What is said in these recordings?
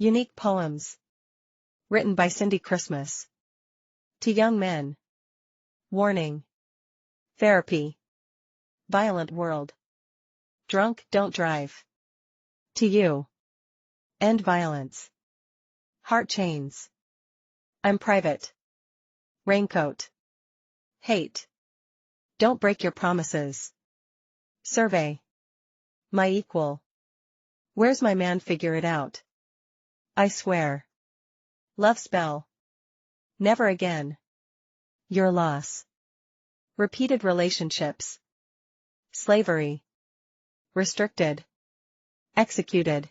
Unique poems. Written by Cindy Christmas. To young men. Warning. Therapy. Violent world. Drunk, don't drive. To you. End violence. Heart chains. I'm private. Raincoat. Hate. Don't break your promises. Survey. My equal. Where's my man? Figure it out. I swear. Love spell. Never again. Your loss. Repeated relationships. Slavery. Restricted. Executed.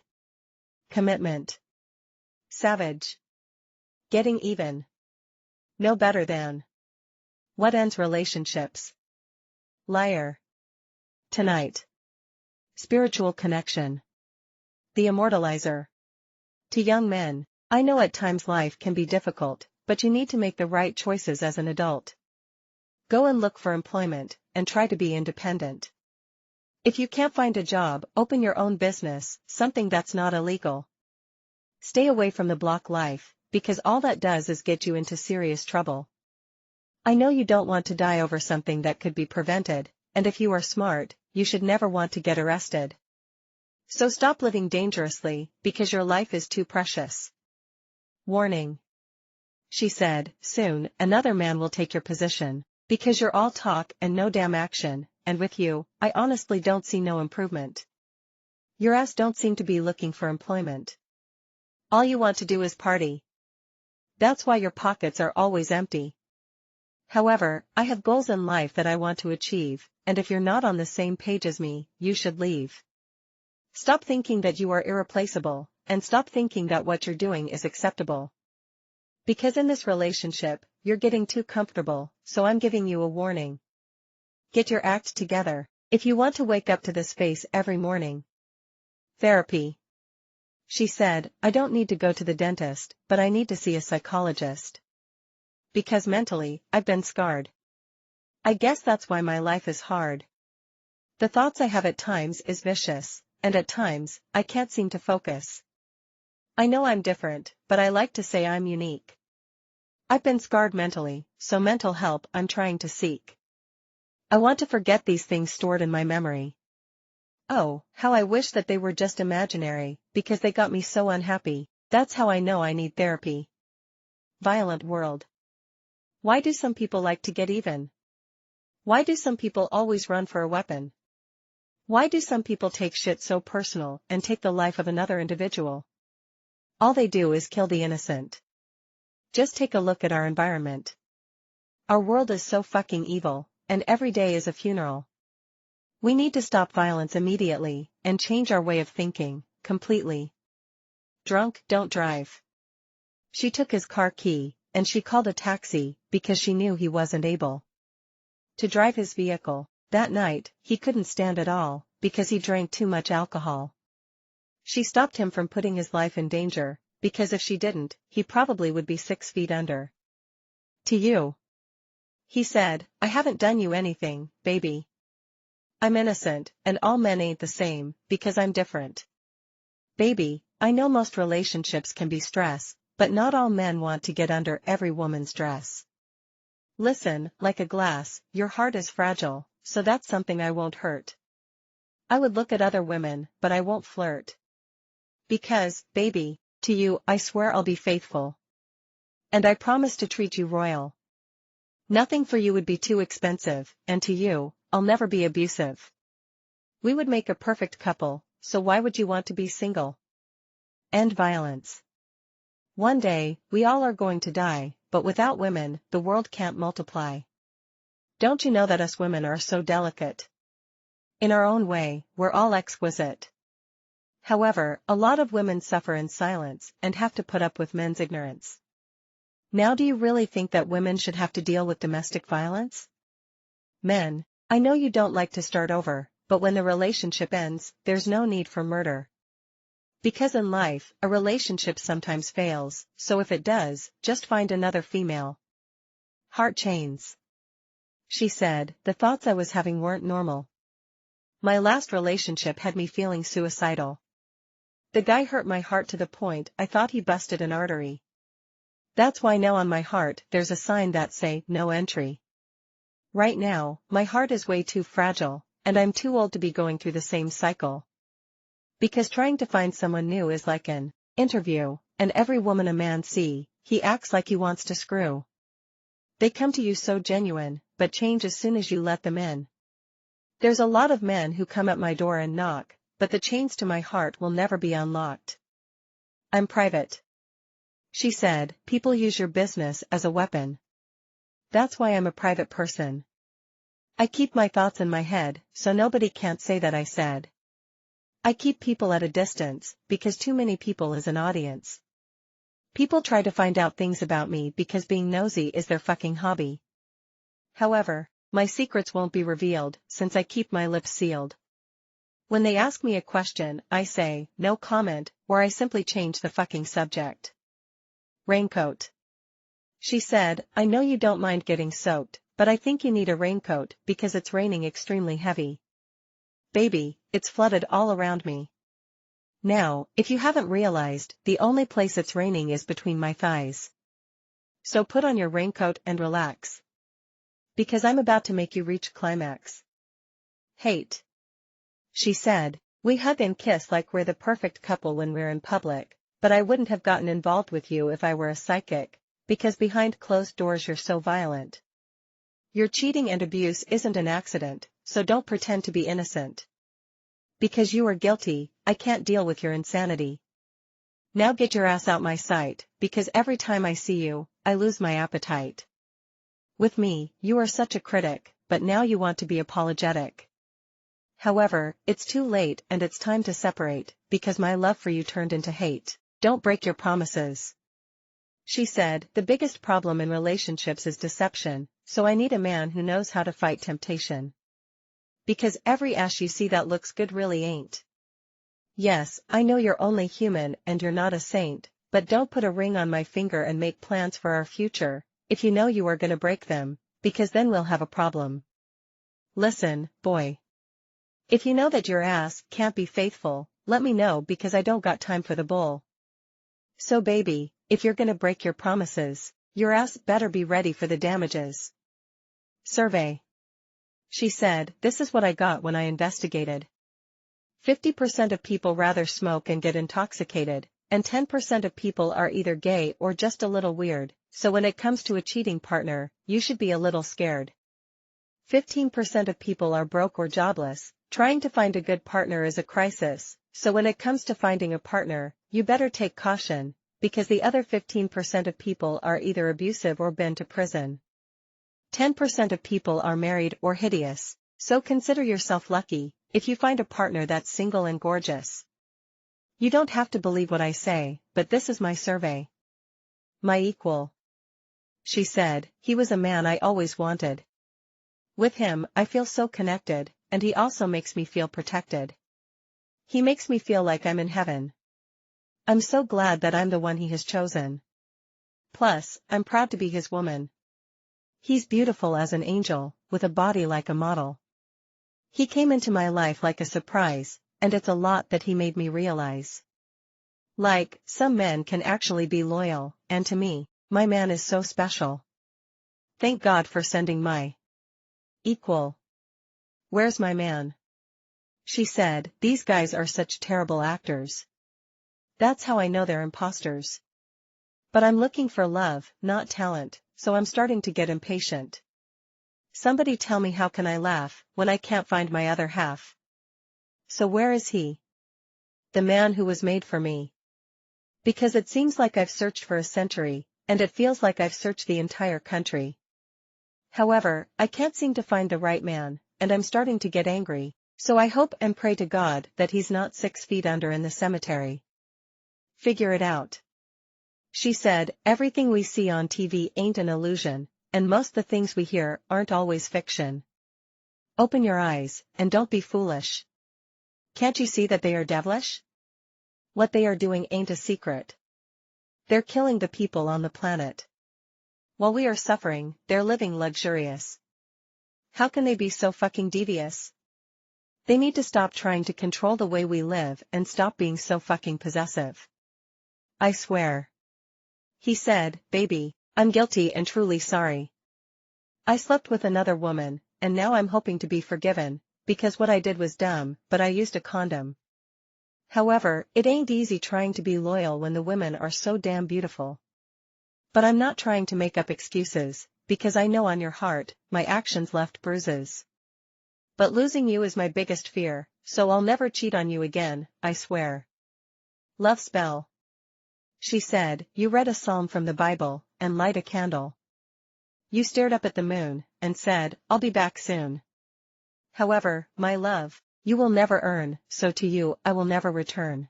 Commitment. Savage. Getting even. No better than. What ends relationships? Liar. Tonight. Spiritual connection. The immortalizer. To young men, I know at times life can be difficult, but you need to make the right choices as an adult. Go and look for employment, and try to be independent. If you can't find a job, open your own business, something that's not illegal. Stay away from the block life, because all that does is get you into serious trouble. I know you don't want to die over something that could be prevented, and if you are smart, you should never want to get arrested. So stop living dangerously, because your life is too precious. Warning. She said, soon, another man will take your position, because you're all talk and no damn action, and with you, I honestly don't see no improvement. Your ass don't seem to be looking for employment. All you want to do is party. That's why your pockets are always empty. However, I have goals in life that I want to achieve, and if you're not on the same page as me, you should leave. Stop thinking that you are irreplaceable, and stop thinking that what you're doing is acceptable. Because in this relationship, you're getting too comfortable, so I'm giving you a warning. Get your act together, if you want to wake up to this face every morning. Therapy. She said, I don't need to go to the dentist, but I need to see a psychologist. Because mentally, I've been scarred. I guess that's why my life is hard. The thoughts I have at times is vicious, and at times, I can't seem to focus. I know I'm different, but I like to say I'm unique. I've been scarred mentally, so mental help I'm trying to seek. I want to forget these things stored in my memory. Oh, how I wish that they were just imaginary, because they got me so unhappy. That's how I know I need therapy. Violent world. Why do some people like to get even? Why do some people always run for a weapon? Why do some people take shit so personal and take the life of another individual? All they do is kill the innocent. Just take a look at our environment. Our world is so fucking evil, and every day is a funeral. We need to stop violence immediately, and change our way of thinking, completely. Drunk, don't drive. She took his car key, and she called a taxi, because she knew he wasn't able to drive his vehicle. That night, he couldn't stand it all, because he drank too much alcohol. She stopped him from putting his life in danger, because if she didn't, he probably would be 6 feet under. To you. He said, I haven't done you anything, baby. I'm innocent, and all men ain't the same, because I'm different. Baby, I know most relationships can be stress, but not all men want to get under every woman's dress. Listen, like a glass, your heart is fragile, so that's something I won't hurt. I would look at other women, but I won't flirt. Because, baby, to you, I swear I'll be faithful. And I promise to treat you royal. Nothing for you would be too expensive, and to you, I'll never be abusive. We would make a perfect couple, so why would you want to be single? End violence. One day, we all are going to die, but without women, the world can't multiply. Don't you know that us women are so delicate? In our own way, we're all exquisite. However, a lot of women suffer in silence and have to put up with men's ignorance. Now do you really think that women should have to deal with domestic violence? Men, I know you don't like to start over, but when the relationship ends, there's no need for murder. Because in life, a relationship sometimes fails, so if it does, just find another female. Heart chains. She said, the thoughts I was having weren't normal. My last relationship had me feeling suicidal. The guy hurt my heart to the point I thought he busted an artery. That's why now on my heart there's a sign that say, no entry. Right now, my heart is way too fragile, and I'm too old to be going through the same cycle. Because trying to find someone new is like an interview, and every woman a man see, he acts like he wants to screw. They come to you so genuine, but change as soon as you let them in. There's a lot of men who come at my door and knock, but the chains to my heart will never be unlocked. I'm private. She said, people use your business as a weapon. That's why I'm a private person. I keep my thoughts in my head, so nobody can't say that I said. I keep people at a distance, because too many people is an audience. People try to find out things about me because being nosy is their fucking hobby. However, my secrets won't be revealed, since I keep my lips sealed. When they ask me a question, I say, no comment, or I simply change the fucking subject. Raincoat. She said, I know you don't mind getting soaked, but I think you need a raincoat because it's raining extremely heavy. Baby, it's flooded all around me. Now, if you haven't realized, the only place it's raining is between my thighs. So put on your raincoat and relax. Because I'm about to make you reach climax. Hate. She said, we hug and kiss like we're the perfect couple when we're in public, but I wouldn't have gotten involved with you if I were a psychic, because behind closed doors you're so violent. Your cheating and abuse isn't an accident, so don't pretend to be innocent. Because you are guilty, I can't deal with your insanity. Now get your ass out my sight, because every time I see you, I lose my appetite. With me, you are such a critic, but now you want to be apologetic. However, it's too late and it's time to separate, because my love for you turned into hate. Don't break your promises. She said, the biggest problem in relationships is deception, so I need a man who knows how to fight temptation. Because every ass you see that looks good really ain't. Yes, I know you're only human and you're not a saint, but don't put a ring on my finger and make plans for our future, if you know you are gonna break them, because then we'll have a problem. Listen, boy. If you know that your ass can't be faithful, let me know because I don't got time for the bull. So baby, if you're gonna break your promises, your ass better be ready for the damages. Survey. She said, this is what I got when I investigated. 50% of people rather smoke and get intoxicated, and 10% of people are either gay or just a little weird, so when it comes to a cheating partner, you should be a little scared. 15% of people are broke or jobless, trying to find a good partner is a crisis, so when it comes to finding a partner, you better take caution, because the other 15% of people are either abusive or been to prison. 10% of people are married or hideous, so consider yourself lucky if you find a partner that's single and gorgeous. You don't have to believe what I say, but this is my survey. My equal. She said, he was a man I always wanted. With him, I feel so connected, and he also makes me feel protected. He makes me feel like I'm in heaven. I'm so glad that I'm the one he has chosen. Plus, I'm proud to be his woman. He's beautiful as an angel, with a body like a model. He came into my life like a surprise, and it's a lot that he made me realize. Like, some men can actually be loyal, and to me, my man is so special. Thank God for sending my equal. Where's my man? She said, these guys are such terrible actors. That's how I know they're imposters. But I'm looking for love, not talent, so I'm starting to get impatient. Somebody tell me how can I laugh when I can't find my other half? So where is he? The man who was made for me. Because it seems like I've searched for a century, and it feels like I've searched the entire country. However, I can't seem to find the right man, and I'm starting to get angry, so I hope and pray to God that he's not 6 feet under in the cemetery. Figure it out. She said, everything we see on TV ain't an illusion, and most the things we hear aren't always fiction. Open your eyes, and don't be foolish. Can't you see that they are devilish? What they are doing ain't a secret. They're killing the people on the planet. While we are suffering, they're living luxurious. How can they be so fucking devious? They need to stop trying to control the way we live and stop being so fucking possessive. I swear. He said, baby, I'm guilty and truly sorry. I slept with another woman, and now I'm hoping to be forgiven, because what I did was dumb, but I used a condom. However, it ain't easy trying to be loyal when the women are so damn beautiful. But I'm not trying to make up excuses, because I know on your heart, my actions left bruises. But losing you is my biggest fear, so I'll never cheat on you again, I swear. Love spell. She said, you read a psalm from the Bible, and light a candle. You stared up at the moon, and said, I'll be back soon. However, my love, you will never earn, so to you I will never return.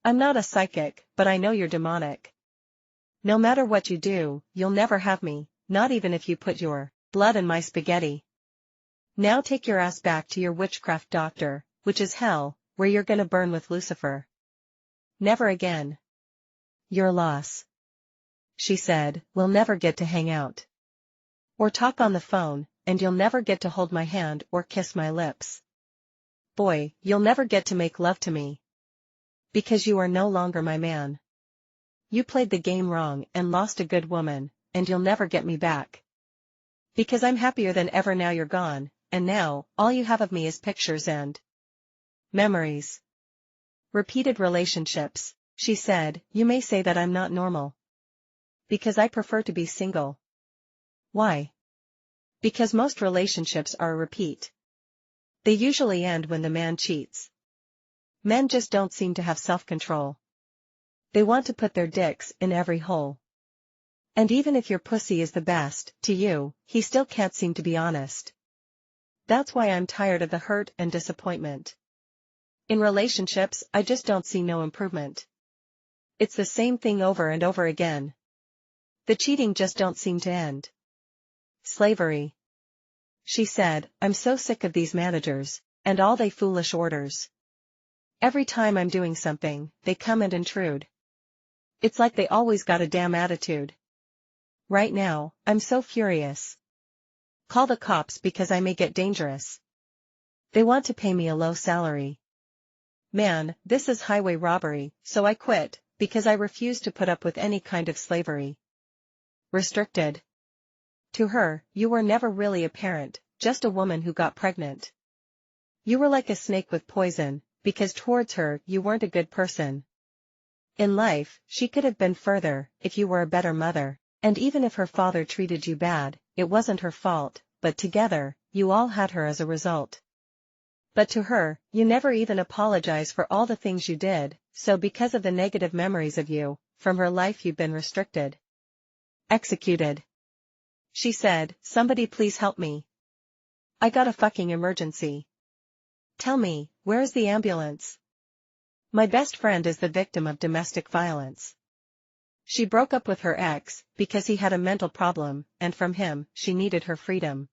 I'm not a psychic, but I know you're demonic. No matter what you do, you'll never have me, not even if you put your blood in my spaghetti. Now take your ass back to your witchcraft doctor, which is hell, where you're gonna burn with Lucifer. Never again. Your loss. She said, we'll never get to hang out. Or talk on the phone, and you'll never get to hold my hand or kiss my lips. Boy, you'll never get to make love to me. Because you are no longer my man. You played the game wrong and lost a good woman, and you'll never get me back. Because I'm happier than ever now you're gone, and now, all you have of me is pictures and memories. Repeated relationships, she said, you may say that I'm not normal. Because I prefer to be single. Why? Because most relationships are a repeat. They usually end when the man cheats. Men just don't seem to have self-control. They want to put their dicks in every hole. And even if your pussy is the best, to you, he still can't seem to be honest. That's why I'm tired of the hurt and disappointment. In relationships, I just don't see no improvement. It's the same thing over and over again. The cheating just don't seem to end. Slavery. She said, I'm so sick of these managers, and all they foolish orders. Every time I'm doing something, they come and intrude. It's like they always got a damn attitude. Right now, I'm so furious. Call the cops because I may get dangerous. They want to pay me a low salary. Man, this is highway robbery, so I quit, because I refuse to put up with any kind of slavery. Restricted. To her, you were never really a parent, just a woman who got pregnant. You were like a snake with poison, because towards her you weren't a good person. In life, she could have been further, if you were a better mother, and even if her father treated you bad, it wasn't her fault, but together, you all had her as a result. But to her, you never even apologized for all the things you did, so because of the negative memories of you, from her life you've been restricted. Executed. She said, somebody please help me. I got a fucking emergency. Tell me, where is the ambulance? My best friend is the victim of domestic violence. She broke up with her ex, because he had a mental problem, and from him, she needed her freedom.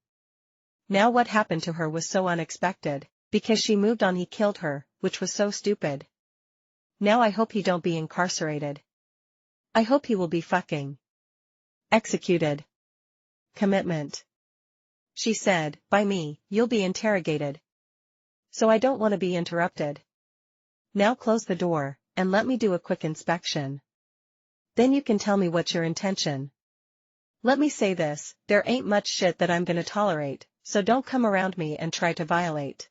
Now what happened to her was so unexpected, because she moved on he killed her, which was so stupid. Now I hope he don't be incarcerated. I hope he will be fucking executed. Commitment. She said, by me, you'll be interrogated. So I don't want to be interrupted. Now close the door, and let me do a quick inspection. Then you can tell me what's your intention. Let me say this, there ain't much shit that I'm gonna tolerate, so don't come around me and try to violate.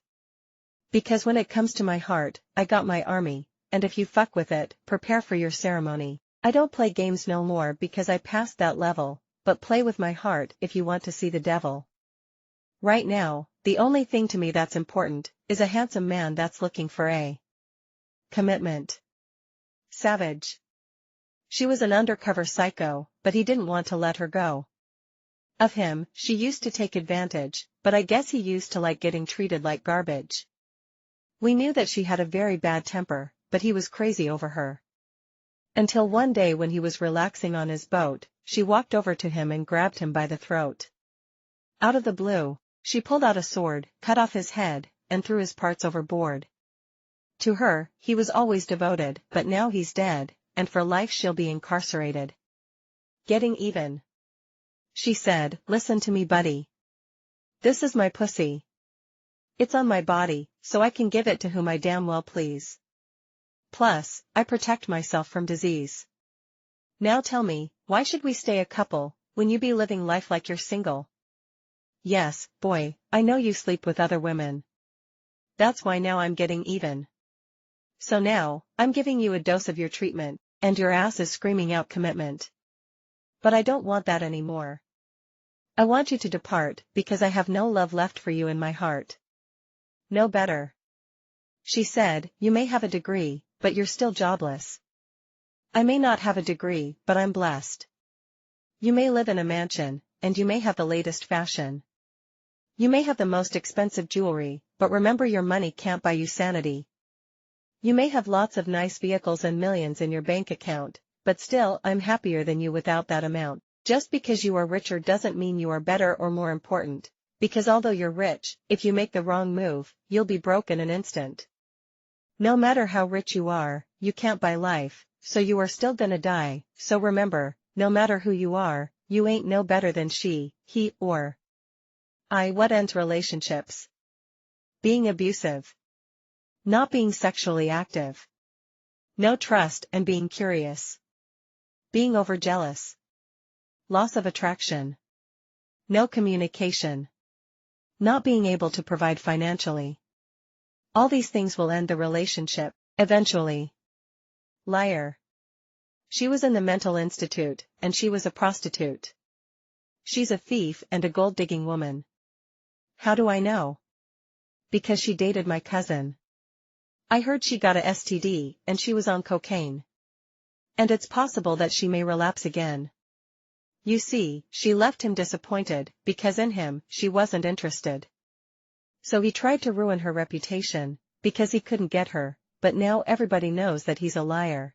Because when it comes to my heart, I got my army, and if you fuck with it, prepare for your ceremony. I don't play games no more because I passed that level, but play with my heart if you want to see the devil. Right now, the only thing to me that's important, is a handsome man that's looking for a commitment. Savage. She was an undercover psycho, but he didn't want to let her go. Of him, she used to take advantage, but I guess he used to like getting treated like garbage. We knew that she had a very bad temper, but he was crazy over her. Until one day when he was relaxing on his boat, she walked over to him and grabbed him by the throat. Out of the blue, she pulled out a sword, cut off his head, and threw his parts overboard. To her, he was always devoted, but now he's dead, and for life she'll be incarcerated. Getting even. She said, listen to me buddy. This is my pussy. It's on my body, so I can give it to whom I damn well please. Plus, I protect myself from disease. Now tell me, why should we stay a couple, when you be living life like you're single? Yes, boy, I know you sleep with other women. That's why now I'm getting even. So now, I'm giving you a dose of your treatment, and your ass is screaming out commitment. But I don't want that anymore. I want you to depart, because I have no love left for you in my heart. No better. She said, you may have a degree, but you're still jobless. I may not have a degree, but I'm blessed. You may live in a mansion, and you may have the latest fashion. You may have the most expensive jewelry, but remember your money can't buy you sanity. You may have lots of nice vehicles and millions in your bank account, but still I'm happier than you without that amount. Just because you are richer doesn't mean you are better or more important, because although you're rich, if you make the wrong move, you'll be broke in an instant. No matter how rich you are, you can't buy life, so you are still gonna die, so remember, no matter who you are, you ain't no better than she, he, or I. What ends relationships? Being abusive. Not being sexually active. No trust and being curious. Being overjealous. Loss of attraction. No communication. Not being able to provide financially. All these things will end the relationship, eventually. Liar. She was in the mental institute, and she was a prostitute. She's a thief and a gold-digging woman. How do I know? Because she dated my cousin. I heard she got a STD, and she was on cocaine. And it's possible that she may relapse again. You see, she left him disappointed, because in him, she wasn't interested. So he tried to ruin her reputation, because he couldn't get her, but now everybody knows that he's a liar.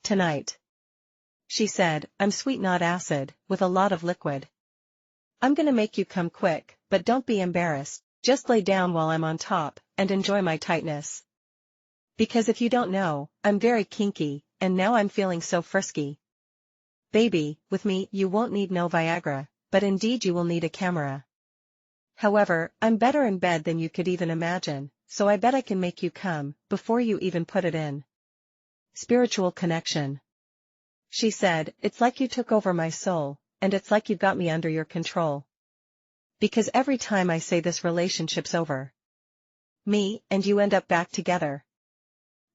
Tonight. She said, I'm sweet not acid, with a lot of liquid. I'm gonna make you come quick, but don't be embarrassed, just lay down while I'm on top, and enjoy my tightness. Because if you don't know, I'm very kinky, and now I'm feeling so frisky. Baby, with me you won't need no Viagra, but indeed you will need a camera. However, I'm better in bed than you could even imagine, so I bet I can make you come, before you even put it in. Spiritual connection. She said, it's like you took over my soul, and it's like you got me under your control. Because every time I say this relationship's over, me and you end up back together.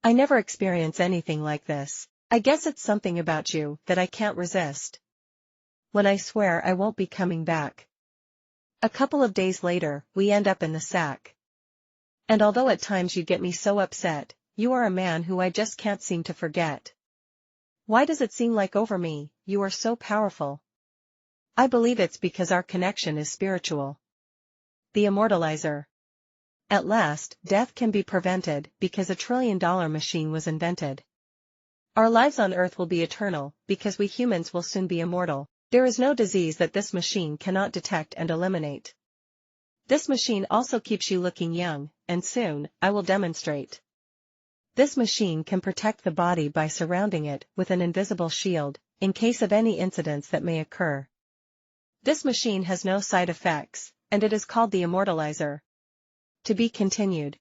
I never experience anything like this. I guess it's something about you that I can't resist. When I swear I won't be coming back. A couple of days later, we end up in the sack. And although at times you get me so upset, you are a man who I just can't seem to forget. Why does it seem like over me, you are so powerful? I believe it's because our connection is spiritual. The Immortalizer. At last, death can be prevented because a $1 trillion machine was invented. Our lives on Earth will be eternal, because we humans will soon be immortal. There is no disease that this machine cannot detect and eliminate. This machine also keeps you looking young, and soon, I will demonstrate. This machine can protect the body by surrounding it with an invisible shield, in case of any incidents that may occur. This machine has no side effects, and it is called the Immortalizer. To be continued.